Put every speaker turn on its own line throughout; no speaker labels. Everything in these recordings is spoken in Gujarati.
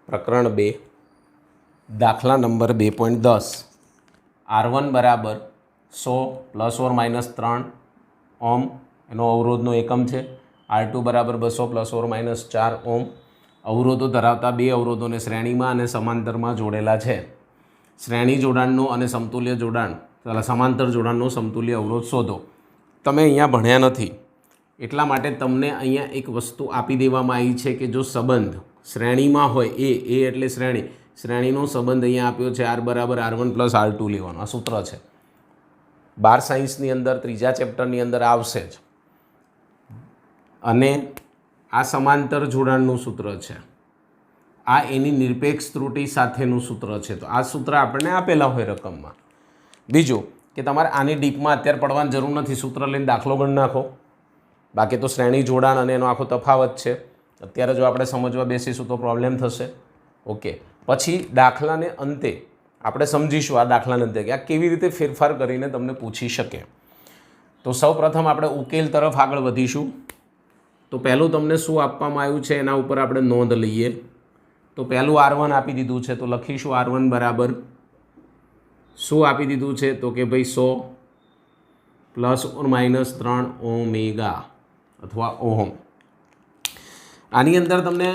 પ્રકરણ 2 દાખલા નંબર 2.10 R1 બરાબર 100 + or -3 ઓમ એનો અવરોધનો એકમ છે. R2 બરાબર 200 + or -4 ઓમ અવરોધો ધરાવતા બે અવરોધોને શ્રેણીમાં અને સમાંતરમાં જોડેલા છે. શ્રેણી જોડાણનો અને સમતુલ્ય જોડાણ સમાંતર જોડાણનો સમતુલ્ય અવરોધ શોધો. તમે અહીંયા ભણ્યા નથી એટલા માટે તમને અહીંયા એક વસ્તુ આપી દેવામાં આવી છે કે જો સંબંધ શ્રેણીમાં હોય એ એટલે શ્રેણીનો સંબંધ અહીંયા આપ્યો છે R બરાબર R1 + R2 લેવાનો. આ સૂત્ર છે. 12 સાયન્સની અંદર ત્રીજા ચેપ્ટરની અંદર આવશે જ. અને આ સમાંતર જોડાણનું સૂત્ર છે. આ એની નિરપેક્ષ ત્રુટિ સાથેનું સૂત્ર છે. તો આ સૂત્ર આપણને આપેલા હોય રકમમાં. બીજું કે તમારે આની ડીપમાં અત્યારે પડવાની જરૂર નથી. સૂત્ર લઈને દાખલો ગણ નાખો. બાકી તો શ્રેણી જોડાણ અને એનો આખો તફાવત છે. અત્યારે જો આપણે સમજવા બેસીશું તો પ્રોબ્લેમ થશે. ઓકે, પછી દાખલાને અંતે આપણે સમજીશું આ દાખલાને અંતે કે આ કેવી રીતે ફેરફાર કરીને તમને પૂછી શકે. તો સૌ પ્રથમ આપણે ઉકેલ તરફ આગળ વધીશું. તો પહેલું તમને શું આપવામાં આવ્યું છે એના ઉપર આપણે નોંધ લઈએ. તો પહેલું R1 આપી દીધું છે તો લખીશું R1 બરાબર શું આપી દીધું છે તો કે ભાઈ 100 ± -3 ઓમેગા અથવા ઓહમ. આની અંદર તમને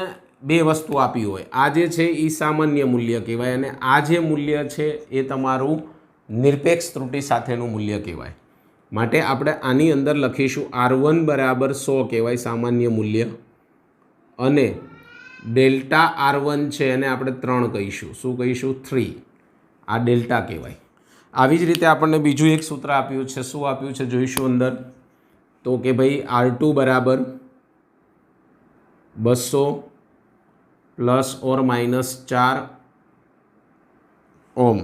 બે વસ્તુ આપી હોય. આ જે છે એ સામાન્ય મૂલ્ય કહેવાય અને આ જે મૂલ્ય છે એ તમારું નિરપેક્ષ ત્રુટિ સાથેનું મૂલ્ય કહેવાય. માટે આપણે આની અંદર લખીશું R1 બરાબર 100 કહેવાય સામાન્ય મૂલ્ય અને ડેલ્ટા R1 છે એને આપણે 3 કહીશું. શું કહીશું? 3. આ ડેલ્ટા કહેવાય. આવી જ રીતે આપણને બીજું એક સૂત્ર આપ્યું છે. શું આપ્યું છે જોઈશું અંદર. તો કે ભાઈ R2 બરાબર 200 + or -4 ઓમ.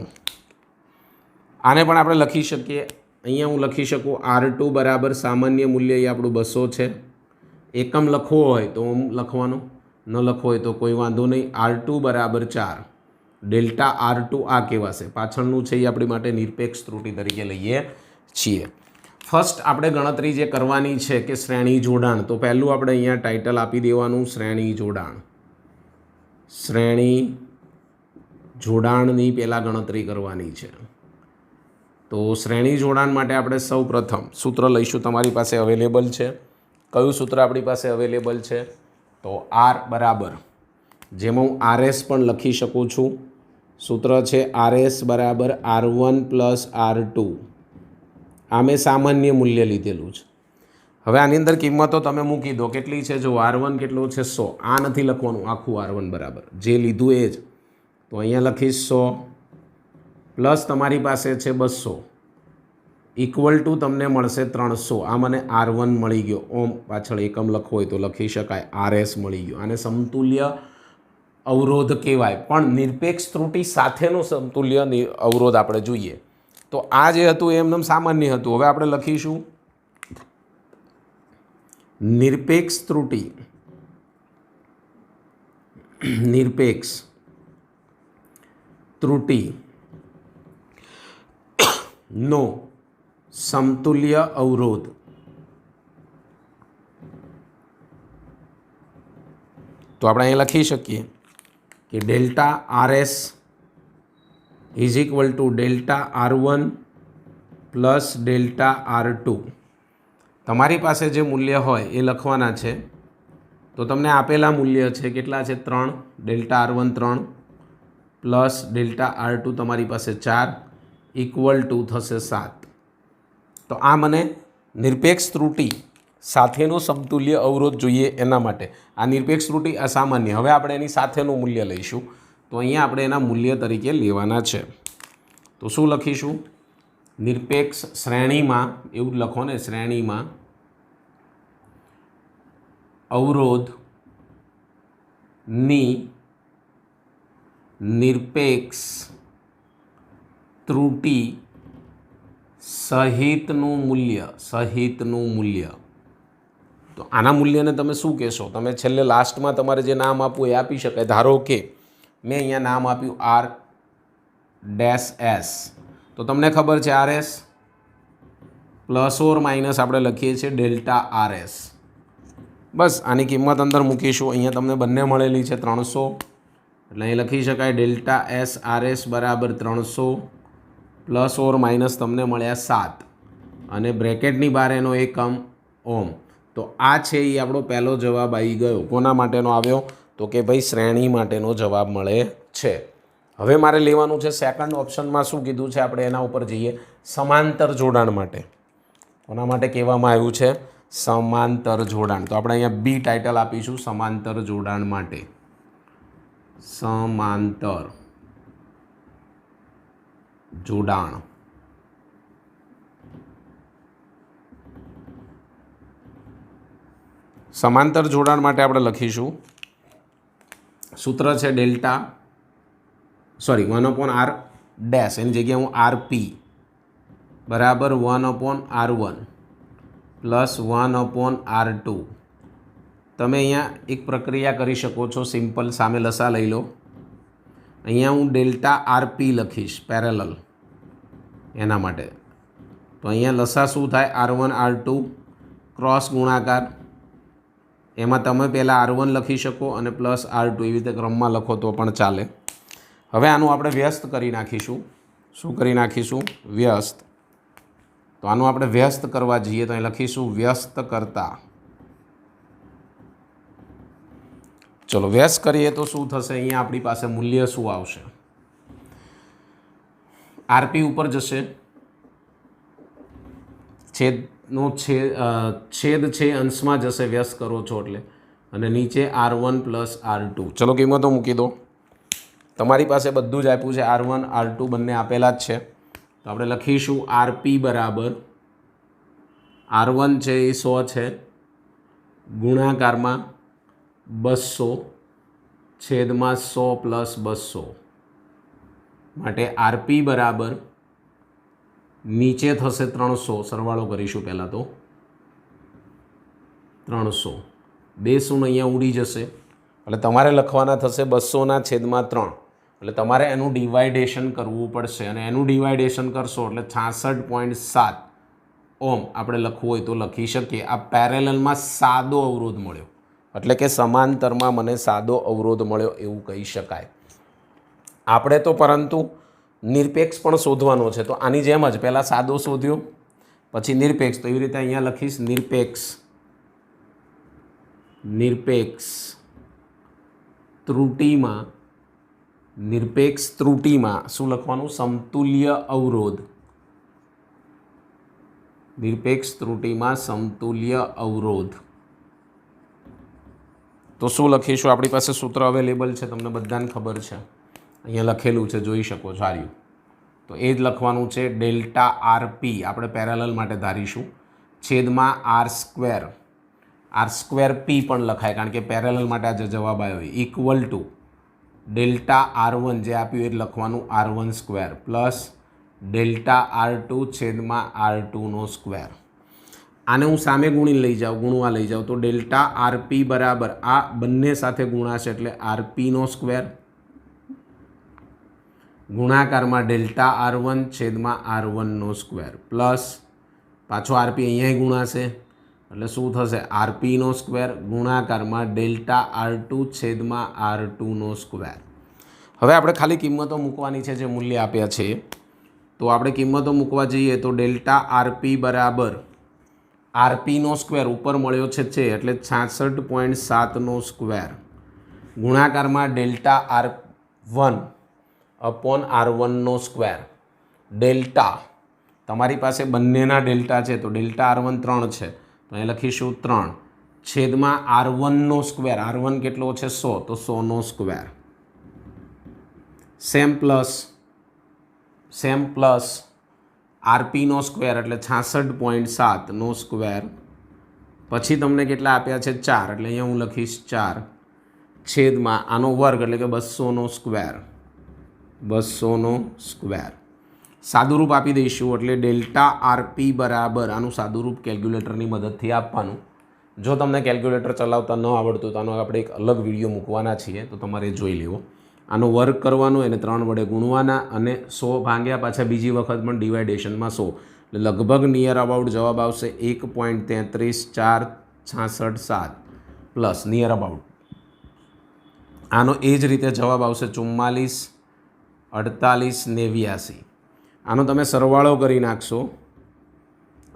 આને પણ આપણે લખી શકીએ. અહીંયા હું લખી શકું R2 બરાબર સામાન્ય મૂલ્ય એ આપણું 200 છે. એકમ લખવો હોય તો ઓમ લખવાનો, ન લખવો હોય તો કોઈ વાંધો નહીં. R2 બરાબર 4. ડેલ્ટા R2 આ કહેવાશે. પાછળનું છે એ આપણી માટે નિરપેક્ષ ત્રુટિ તરીકે લઈએ છીએ. ફર્સ્ટ આપણે ગણતરી જે કરવાની છે કે શ્રેણી જોડાણ. તો પહેલું આપણે અહીંયા ટાઇટલ આપી દેવાનું શ્રેણી જોડાણ. શ્રેણી જોડાણની પહેલાં ગણતરી કરવાની છે. તો શ્રેણી જોડાણ માટે આપણે સૌ પ્રથમ સૂત્ર લઈશું. તમારી પાસે અવેલેબલ છે. કયું સૂત્ર આપણી પાસે અવેલેબલ છે? તો R બરાબર, જેમાં હું RS પણ લખી શકું છું. સૂત્ર છે RS બરાબર R1 + R2. આ મેં સામાન્ય મૂલ્ય લીધેલું છે. હવે આની અંદર કિંમતો તમે મૂકી દો. કેટલી છે? જો R1 કેટલો છે? 100. આ નથી લખવાનું આખું R1 બરાબર જે લીધું એ જ. તો અહીંયા લખીશ 100 પ્લસ તમારી પાસે છે 200 ઇક્વલ ટુ તમને મળશે 300. આ મને R1 મળી ગયો. ઓમ પાછળ એકમ લખવો હોય તો લખી શકાય. RS મળી ગયો. આને સમતુલ્ય અવરોધ કહેવાય. પણ નિરપેક્ષ ત્રુટિ સાથેનો સમતુલ્ય અવરોધ આપણે જોઈએ. તો આ જે હતું એ એમનેમ સામાન્ય હતું. હવે આપણે લખીશું નિરપેક્ષ ત્રુટિ. નિરપેક્ષ ત્રુટિ નો સમતુલ્ય અવરોધ. તો આપણે અહીંયા લખી શકીએ કે delta RS is equal to delta R1 plus delta R2. તમારી પાસે જે મૂલ્ય હોય એ લખવાના છે. તો તમને આપેલા મૂલ્ય છે કેટલા છે? 3. Delta R1 3 plus delta R2 તમારી પાસે 4 ઇક્વલ ટુ થશે 7. તો આ મને નિરપેક્ષ ત્રુટિ સાથેનો સમતુલ્ય અવરોધ જોઈએ એના માટે. આ નિરપેક્ષ ત્રુટિ અસામાન્ય. હવે આપણે એની સાથેનું મૂલ્ય લઈશું. તો અહીંયા આપણે એના મૂલ્ય તરીકે લેવાના છે. તો શું લખીશું? નિરપેક્ષ શ્રેણીમાં, એવું લખો ને, શ્રેણીમાં અવરોધની નિરપેક્ષ ત્રુટિ સહિતનું મૂલ્ય. તો આના મૂલ્યને તમે શું કહેશો? તમે છેલ્લે લાસ્ટમાં તમારે જે નામ આપવું એ આપી શકાય. ધારો કે મેં અહીંયા નામ આપ્યું R-S. તો તમને ખબર છે RS પ્લસ ઓર માઇનસ આપણે લખીએ છીએ ડેલ્ટા RS. બસ આની કિંમત અંદર મૂકીશું. અહીંયા તમને બંને મળેલી છે 300 એટલે અહીં લખી શકાય ડેલ્ટા એસ આર એસ બરાબર 300 પ્લસ ઓર માઇનસ તમને મળ્યા 7 અને બ્રેકેટની બહાર એનો એકમ ઓમ. તો આ છે એ આપણો પહેલો જવાબ આવી ગયો. કોના માટેનો આવ્યો? તો કે ભાઈ શ્રેણી માટેનો જવાબ મળે છે. હવે મારે લેવાનું છે સેકન્ડ ઓપ્શનમાં શું કીધું છે આપણે એના ઉપર જઈએ. સમાંતર જોડાણ માટે. કોના માટે કહેવામાં આવ્યું છે? સમાંતર જોડાણ. તો આપણે અહીંયા બી ટાઇટલ આપીશું સમાંતર જોડાણ માટે. સમાંતર જોડાણ. સમાંતર જોડાણ માટે આપણે લખીશું સૂત્ર છે ડેલ્ટા 1/r ડેશ એની જગ્યાએ હું RP બરાબર 1/r1 પ્લસ 1/r2. તમે અહીંયા એક પ્રક્રિયા કરી શકો છો સિમ્પલ. સામે લસા લઈ લો. અહીંયા હું ડેલ્ટા RP લખીશ પેરેલલ એના માટે. તો અહીંયા લસા શું થાય? R1 R2 ક્રોસ ગુણાકાર. એમાં તમે પહેલાં R1 લખી શકો અને પ્લસ R2 એવી રીતે ક્રમમાં લખો તો પણ ચાલે. હવે આનું આપણે વ્યસ્ત કરી નાખીશું. શું કરી નાખીશું? વ્યસ્ત. તો આનું આપણે વ્યસ્ત કરવા જઈએ તો અહીં લખીશું વ્યસ્ત કરતા. ચલો વ્યસ્ત કરીએ તો શું થશે? અહીંયા આપણી પાસે મૂલ્ય શું આવશે? RP ઉપર જશે, છેદ છે અંશમાં જશે વ્યસ્ત કરો છો એટલે, અને નીચે R1 પ્લસ R2. ચલો કિંમતો મૂકી દો. તમારી પાસે બધું જ આપ્યું છે. R1 R2 બંને આપેલા જ છે. તો આપણે લખીશું RP બરાબર R1 છે એ 100 છે ગુણાકારમાં 200 છેદમાં 100 પ્લસ 200 માટે RP બરાબર નીચે થશે 300. સરવાળો કરીશું પહેલાં તો 300. 2 શૂન્ય અહીંયા ઉડી જશે એટલે તમારે લખવાના થશે 200 છેદમાં 3. એટલે તમારે એનું ડિવાઇડેશન કરવું પડશે અને એનું ડિવાઇડેશન કરશો એટલે 66.7 ઓમ આપણે લખવું હોય તો લખી શકીએ. આ પેરેલલમાં સાદો અવરોધ મળ્યો એટલે કે સમાંતરમાં મને સાદો અવરોધ મળ્યો એવું કહી શકાય. આપણે તો પરંતુ નિરપેક્ષ પણ શોધવાનો છે. તો આની જેમ જ પહેલાં સાદો શોધ્યો પછી નિરપેક્ષ. તો એવી રીતે અહીંયા લખીશ નિરપેક્ષ ત્રુટિમાં શું લખવાનું? સમતુલ્ય અવરોધ. નિરપેક્ષ ત્રુટિમાં સમતુલ્ય અવરોધ. તો શું લખીશું? આપણી પાસે સૂત્ર અવેલેબલ છે, તમને બધાને ખબર છે. અહીંયા લખેલું છે, જોઈ શકો છો. આર્યું તો એ જ લખવાનું છે. ડેલ્ટા RP આપણે પેરેલલ માટે ધારીશું છેદમાં R2P પણ લખાય કારણ કે પેરેલલ માટે આ જે જવાબ આવ્યો ઇક્વલ ટુ ડેલ્ટા R1 જે આપ્યું એ જ લખવાનું R1² પ્લસ ડેલ્ટા R2 છેદમાં R2². આને હું સામે ગુણવા લઈ જાઉં તો ડેલ્ટા RP બરાબર આ બંને સાથે ગુણાશે એટલે RP² ગુણાકારમાં ડેલ્ટા R1 છેદમાં R1² પ્લસ પાછો RP અહીંયા ગુણાશે એટલે શું થશે? RP² ગુણાકારમાં ડેલ્ટા R2 છેદમાં R2². હવે આપણે ખાલી કિંમતો મૂકવાની છે જે મૂલ્ય આપ્યા છે. તો આપણે કિંમતો મૂકવા જઈએ તો ડેલ્ટા RP બરાબર RP² ઉપર મળ્યો છે એટલે 66.7² ગુણાકારમાં delta R1 upon R1². Delta તમારી પાસે બંનેના ડેલ્ટા છે તો ડેલ્ટા R1 3 છે તો અહીં લખીશું 3 છેદમાં R1². R1 કેટલો છે? 100 તો 100². સેમ પ્લસ RP² એટલે 66.7² પછી તમને કેટલા આપ્યા છે? 4 એટલે અહીંયા હું લખીશ 4 છેદમાં આનો વર્ગ એટલે કે 200². સાદુરૂપ આપી દઈશું એટલે ડેલ્ટા RP બરાબર આનું સાદુરૂપ કેલ્ક્યુલેટરની મદદથી આપવાનું. જો તમને કેલ્ક્યુલેટર ચલાવતા ન આવડતું તો આનો આપણે એક અલગ વિડીયો મૂકવાના છીએ તો તમારે જોઈ લેવો. આનો વર્ગ કરવાનો એને 3 વડે ગુણવાના અને 100 ભાગ્યા પાછા બીજી વખત પણ ડિવાઇડેશનમાં 100 એટલે લગભગ નિયર અબાઉટ જવાબ આવશે 1.33466.7 પ્લસ નિયર અબાઉટ આનો એ જ રીતે જવાબ આવશે 44, 48, 89. આનો તમે સરવાળો કરી નાખશો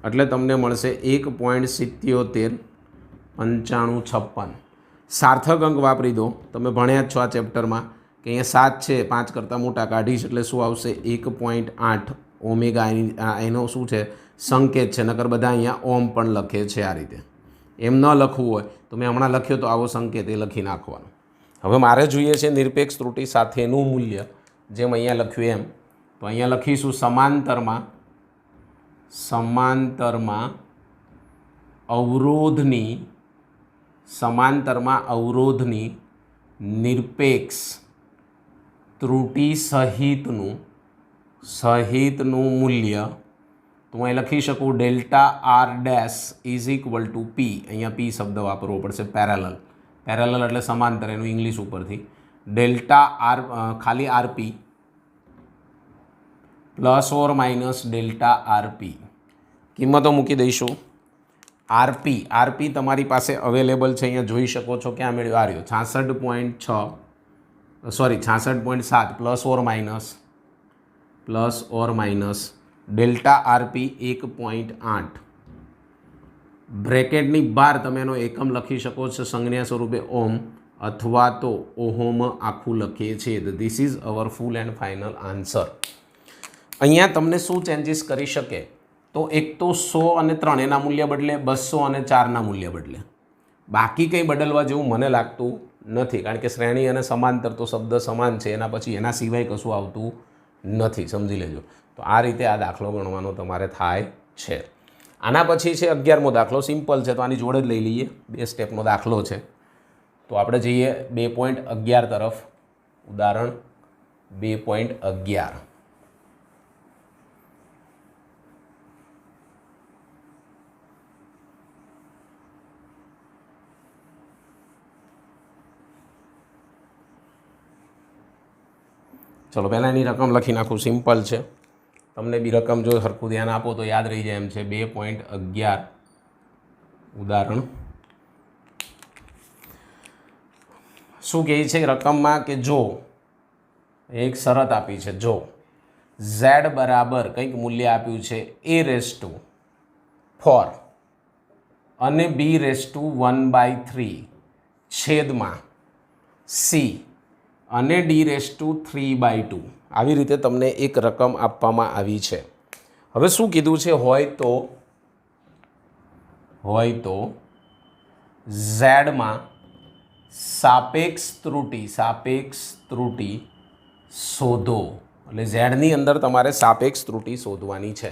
એટલે તમને મળશે 1.77, 95, 56. સાર્થક અંક વાપરી દો. તમે ભણ્યા જ છો આ ચેપ્ટરમાં કે અહીંયા 7 છે, 5 કરતાં મોટા કાઢીશ એટલે શું આવશે 1.8 ઓમેગા. એનો શું છે સંકેત છે, નકર બધા અહીંયા ઓમ પણ લખે છે આ રીતે. એમ ન લખવું હોય તો મેં હમણાં લખ્યો તો આવો સંકેત એ લખી નાખવાનો. હવે મારે જોઈએ છે નિરપેક્ષ ત્રુટિ સાથેનું મૂલ્ય, જેમ અહીંયા લખ્યું એમ. તો અહીંયા લખીશું સમાંતરમાં અવરોધની નિરપેક્ષ ત્રુટિ સહિતનું મૂલ્ય. તો હું અહીં લખી શકું delta R dash is equal to P. અહીંયા પી શબ્દ વાપરવો પડશે. પેરેલલ એટલે સમાંતર, એનું ઇંગ્લિશ ઉપરથી. ડેલ્ટા આર ખાલી RP plus or minus delta RP. કિંમતો મૂકી દઈશું. આરપી તમારી પાસે અવેલેબલ છે, અહીંયા જોઈ શકો છો. ક્યાં મેળવ્યો? આ રહ્યો 66.7 plus or minus delta RP 1.8. બ્રેકેટની બહાર તમે એનો એકમ લખી શકો છો સંજ્ઞા સ્વરૂપે ઓમ અથવા તો ઓહોમ આખું લખીએ છીએ. This is hour full and final answer. અહીંયા તમને શું ચેન્જીસ કરી શકે? તો એક તો 100 અને 3 એના મૂલ્ય બદલે 200 અને 4ના મૂલ્ય બદલે. બાકી કંઈ બદલવા જેવું મને લાગતું નથી, કારણ કે શ્રેણી અને સમાંતર તો શબ્દ સમાન છે, એના પછી એના સિવાય કશું આવતું નથી. સમજી લેજો. તો આ રીતે આ દાખલો ગણવાનો તમારે થાય છે. આના પછી છે 11મો દાખલો. સિમ્પલ છે, તો આની જોડે જ લઈ લઈએ. 2 સ્ટેપનો દાખલો છે. તો આપણે જઈએ 2.11 તરફ. ઉદાહરણ 2.11. ચલો પહેલાં એની રકમ લખી નાખું. સિમ્પલ છે. તમને બી રકમ જો સરખું ધ્યાન આપો તો યાદ રહી જાય એમ છે. 2.11 ઉદાહરણ. શું કહે છે રકમમાં કે જો એક શરત આપી છે, જો z બરાબર કંઈક મૂલ્ય આપ્યું છે a⁴ અને b⁴ છેદમાં c અને d⁴2. આવી રીતે તમને એક રકમ આપવામાં આવી છે. હવે શું કીધું છે? હોય તો ઝેડમાં સાપેક્ષ ત્રુટિ શોધો. એટલે ઝેડની અંદર તમારે સાપેક્ષ ત્રુટિ શોધવાની છે.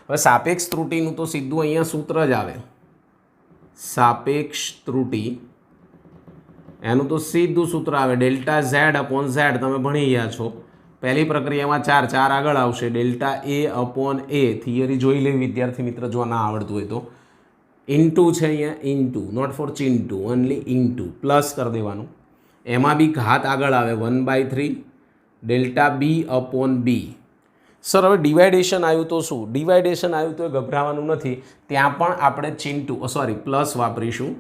હવે સાપેક્ષ ત્રુટિનું તો સીધું અહીંયા સૂત્ર જ આવે. સાપેક્ષ ત્રુટિ એનું તો સીધું સૂત્ર આવે ડેલ્ટા ઝેડ અપોન ઝેડ. તમે ભણી ગયા છો પહેલી પ્રક્રિયામાં 4 આગળ આવશે. ડેલ્ટા એ અપોન એ થિયરી જોઈ લેવી વિદ્યાર્થી મિત્ર, જો ના આવડતું હોય તો. ઇન્ટુ છે અહીંયા, ઇન્ટુ નોટ ફોર ચિન્ટુ, ઓનલી ઇન્ટુ. પ્લસ કરી દેવાનું. એમાં બી ઘાત આગળ આવે 1/3 delta b upon b. Sir હવે ડિવાઇડેશન આવ્યું તો શું? ડિવાઇડેશન આવ્યું તો એ ગભરાવાનું નથી. ત્યાં પણ આપણે પ્લસ વાપરીશું.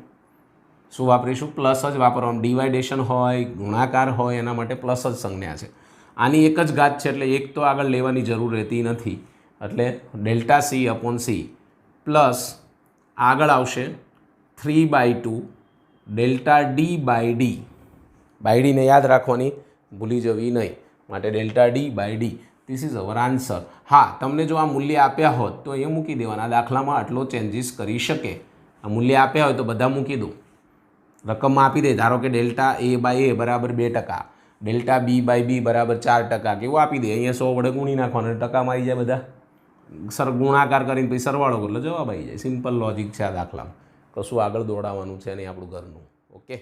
શું વાપરીશું? પ્લસ જ વાપરવાનું. ડિવાઇડેશન હોય, ગુણાકાર હોય, એના માટે પ્લસ જ સંજ્ઞા છે. આની એક જ ઘાત છે એટલે એક તો આગળ લેવાની જરૂર રહેતી નથી. એટલે delta C upon C plus આગળ આવશે 3/2 ડેલ્ટા ડી/ડી. ડીને યાદ રાખવાની, ભૂલી જવી નહીં. માટે delta D D. This is our answer. હા, તમને જો આ મૂલ્ય આપ્યા હોત તો એ મૂકી દેવાના. દાખલામાં આટલો ચેન્જીસ કરી શકે. આ મૂલ્ય આપ્યા હોય તો બધા મૂકી દો. રકમમાં આપી દે. ધારો કે ડેલ્ટા a/a બરાબર 2%, ડેલ્ટા b/b બરાબર 4%, કેવું આપી દે. અહીંયા 100 વડે ગુણી નાખવાનું, ટકામાં આવી જાય બધા. ગુણાકાર કરીને પછી સરવાળો કરો એટલે જવાબ આવી જાય. સિમ્પલ લોજિક છે આ દાખલામાં. કશું આગળ દોડાવવાનું છે નહીં આપણું ઘરનું. ઓકે.